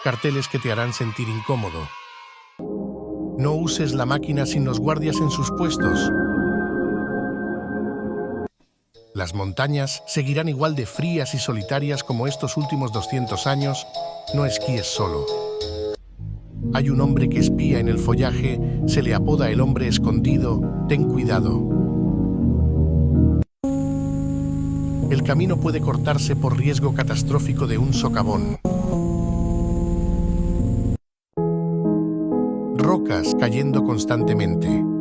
Carteles que te harán sentir incómodo. No uses la máquina sin los guardias en sus puestos. Las montañas seguirán igual de frías y solitarias como estos últimos 200 años. No esquíes solo. Hay un hombre que espía en el follaje, se le apoda el hombre escondido. Ten cuidado. El camino puede cortarse por riesgo catastrófico de un socavón. Rocas cayendo constantemente.